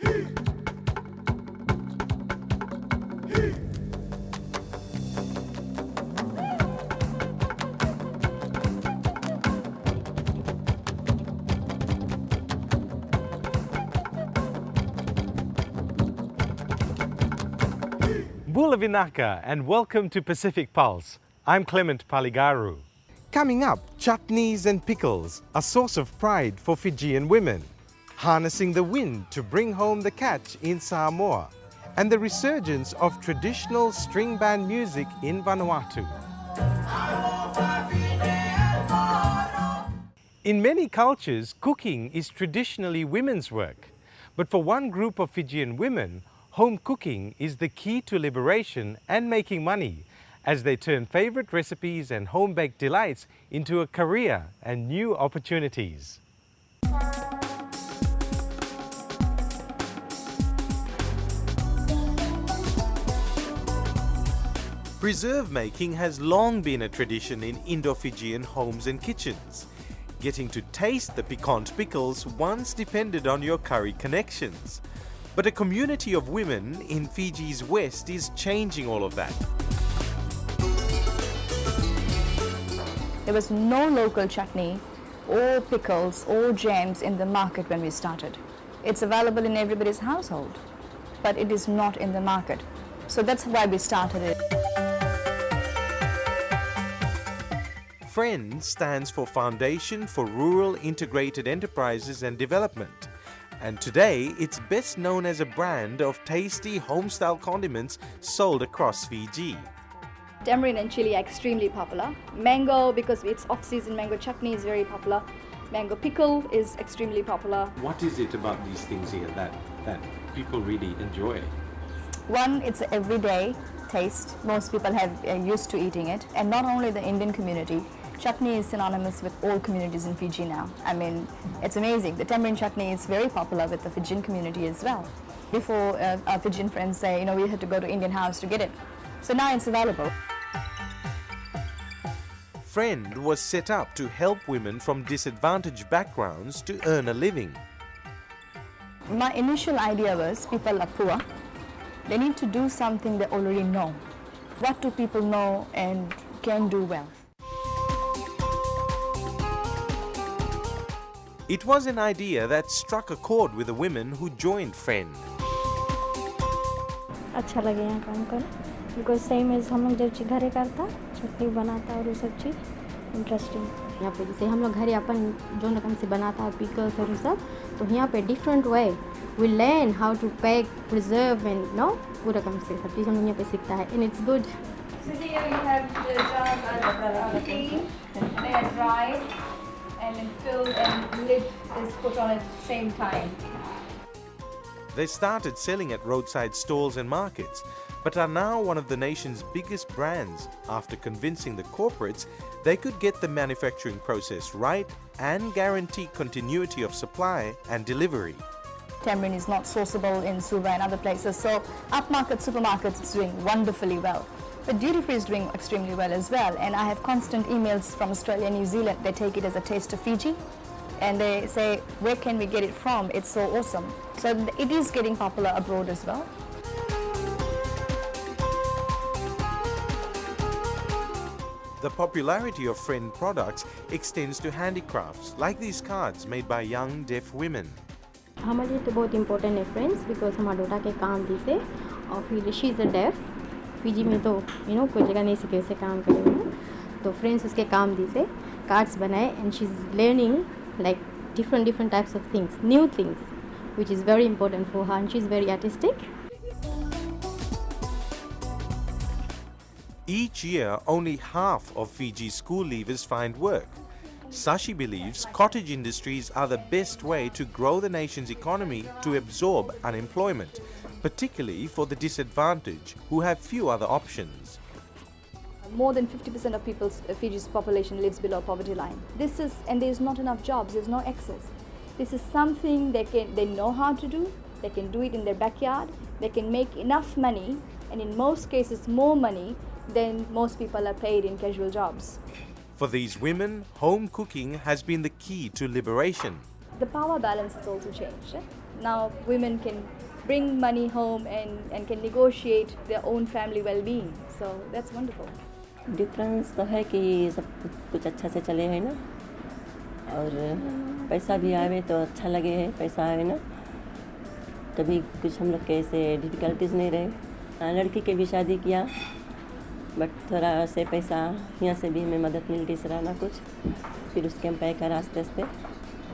Bula Vinaka and welcome to Pacific Pulse. I'm Clement Paligaru. Coming up, chutneys and pickles, a source of pride for Fijian women. Harnessing the wind to bring home the catch in Samoa. And the resurgence of traditional string band music in Vanuatu. In many cultures, cooking is traditionally women's work. But for one group of Fijian women, home cooking is the key to liberation and making money as they turn favorite recipes and home-baked delights into a career and new opportunities. Preserve making has long been a tradition in Indo-Fijian homes and kitchens. Getting to taste the piquant pickles once depended on your curry connections. But a community of women in Fiji's west is changing all of that. There was no local chutney or pickles or jams in the market when we started. It's available in everybody's household, but it is not in the market. So that's why we started it. FRIEND stands for Foundation for Rural Integrated Enterprises and Development. And today, it's best known as a brand of tasty home-style condiments sold across Fiji. Tamarind and chili are extremely popular. Mango, because it's off-season, mango chutney is very popular. Mango pickle is extremely popular. What is it about these things here that people really enjoy? One, it's an everyday taste. Most people have used to eating it. And not only the Indian community, chutney is synonymous with all communities in Fiji now. I mean, it's amazing. The tamarind chutney is very popular with the Fijian community as well. Before, our Fijian friends say, we had to go to Indian house to get it. So now it's available. FRIEND was set up to help women from disadvantaged backgrounds to earn a living. My initial idea was people are poor. They need to do something they already know. What do people know and can do well? It was an idea that struck a chord with the women who joined FRIEND. अच्छा लगे यहाँ काम कर because same as हम लोग जब घरे करता चटनी बनाता और वो सब चीज़ इंटरेस्टिंग यहाँ पे जैसे हम लोग घरे अपन जो रकम से बनाता है पिकल्स और सब तो यहाँ पे different way we learn how to pack preserve and know वो रकम से सब चीज़ हम लोग यहाँ पे सीखता है and it's good So here we have the jars are clean and they are dried and then filled and lid is put on at the same time. They started selling at roadside stalls and markets, but are now one of the nation's biggest brands after convincing the corporates they could get the manufacturing process right and guarantee continuity of supply and delivery. Tamarind is not sourceable in Suva and other places, so upmarket supermarkets is doing wonderfully well. But duty free is doing extremely well as well, and I have constant emails from Australia and New Zealand. They take it as a taste of Fiji, and they say, where can we get it from? It's so awesome. So it is getting popular abroad as well. The popularity of FRIEND products extends to handicrafts like these cards made by young deaf women. हमारे लिए तो बहुत important है friends because हमारे Dota के काम दी से और फिर शी इज़ अ डेफ फीजी में तो कोई जगह नहीं सीखे उसे काम करें तो फ्रेंड्स उसके काम दी से कार्ड्स बनाए and she is learning like different types of things, new things, which is very important for her, and she's very artistic. Each year, only half of Fiji's school leavers find work. Sashi believes cottage industries are the best way to grow the nation's economy to absorb unemployment, particularly for the disadvantaged who have few other options. More than 50% of Fiji's population lives below poverty line. And there's not enough jobs, there's no access. This is something they know how to do, they can do it in their backyard, they can make enough money, and in most cases more money than most people are paid in casual jobs. For these women, home cooking has been the key to liberation. The power balance has also changed. now women can bring money home and can negotiate their own family well-being. So that's wonderful. Difference तो है कि सब कुछ अच्छा से चले है ना, और पैसा भी आवे तो अच्छा लगे है, पैसा आवे ना, कभी कुछ हम लोग के ऐसे डिफ़िकल्टीज नहीं रहे। लड़की के भी शादी किया, बट थोड़ा से पैसा यहाँ से भी हमें मदद मिलती सरा ना कुछ, फिर उसके हम पैक कर आस्ते आस्ते।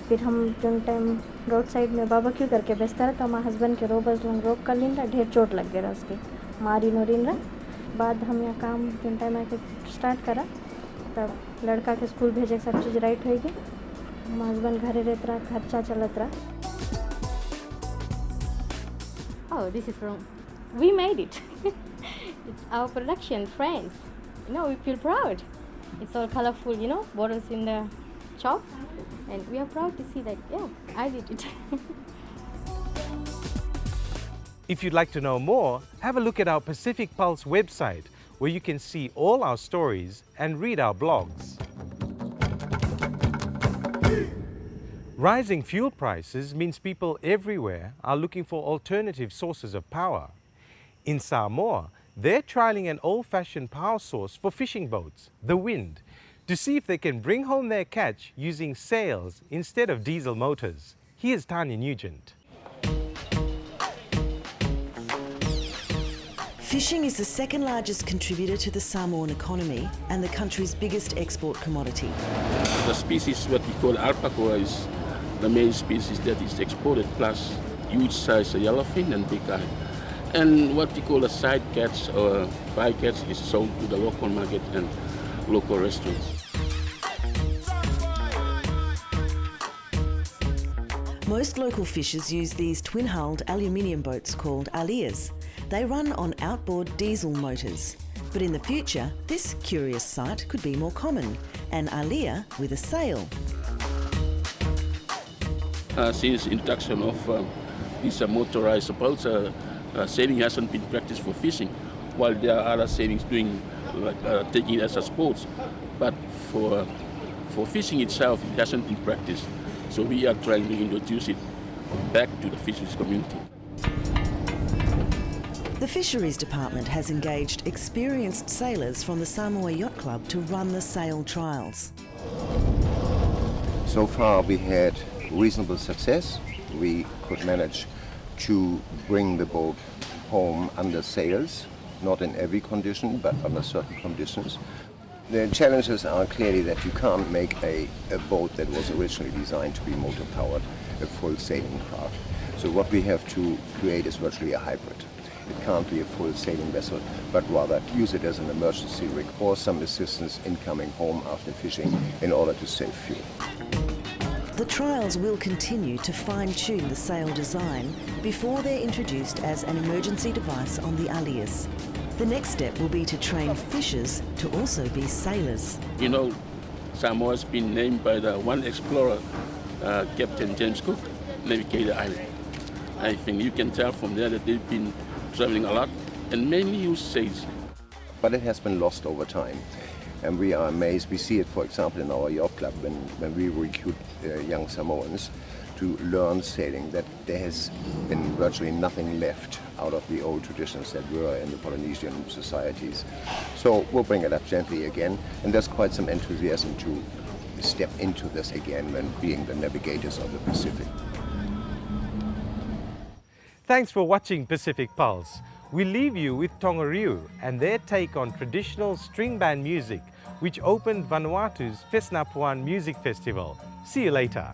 फिर हम जन टाइम रोड साइड में बारबेक्यू करके बेचता रहा, तो हमारे हस्बैंड के रोक कर लीन रहा, ढेर चोट लग गया उसके, मारी नोरिन रहा। बाद हम यहाँ काम जन टाइम आके स्टार्ट करा, तब लड़का के स्कूल भेजे, सब चीज़ राइट हो गई, हमारे हस्बैंड घरे रहता रहा, खर्चा चलत रहा। Oh, this is from, we made it. It's our production, friends. You know, we feel proud. It's all colorful, you know, bottles in the shop, and we are proud to see that, yeah, I did it. If you'd like to know more, have a look at our Pacific Pulse website, where you can see all our stories and read our blogs. Rising fuel prices means people everywhere are looking for alternative sources of power. In Samoa, they're trialling an old-fashioned power source for fishing boats, the wind, to see if they can bring home their catch using sails instead of diesel motors. Here's Tania Nugent. Fishing is the second largest contributor to the Samoan economy and the country's biggest export commodity. The species what we call alpaca is the main species that is exported, plus huge size yellowfin and big eye. And what we call a side catch or bycatch is sold to the local market and local restaurants. Most local fishers use these twin-hulled aluminium boats called alias. They run on outboard diesel motors. But in the future, this curious sight could be more common, an alia with a sail. Since introduction of these motorized boats, sailing hasn't been practiced for fishing, while there are other sailings doing like taking it as a sport. But for fishing itself, it hasn't been practiced. So we are trying to introduce it back to the fisheries community. The Fisheries Department has engaged experienced sailors from the Samoa Yacht Club to run the sail trials. So far we had reasonable success. We could manage to bring the boat home under sails, not in every condition, but under certain conditions. The challenges are clearly that you can't make a boat that was originally designed to be motor-powered, a full sailing craft. So what we have to create is virtually a hybrid. It can't be a full sailing vessel, but rather use it as an emergency rig or some assistance in coming home after fishing in order to save fuel. The trials will continue to fine-tune the sail design before they're introduced as an emergency device on the alias. The next step will be to train fishers to also be sailors. You know, Samoa has been named by the one explorer, Captain James Cook, navigated the island. I think you can tell from there that they've been traveling a lot and mainly use sails. But it has been lost over time. And we are amazed. We see it, for example, in our yacht club when we recruit young Samoans to learn sailing, that there has been virtually nothing left out of the old traditions that were in the Polynesian societies. So we'll bring it up gently again, and there's quite some enthusiasm to step into this again when being the navigators of the Pacific. Thanks for watching Pacific Pulse. We leave you with Tongariro and their take on traditional string band music, which opened Vanuatu's Festnapuan Music Festival. See you later.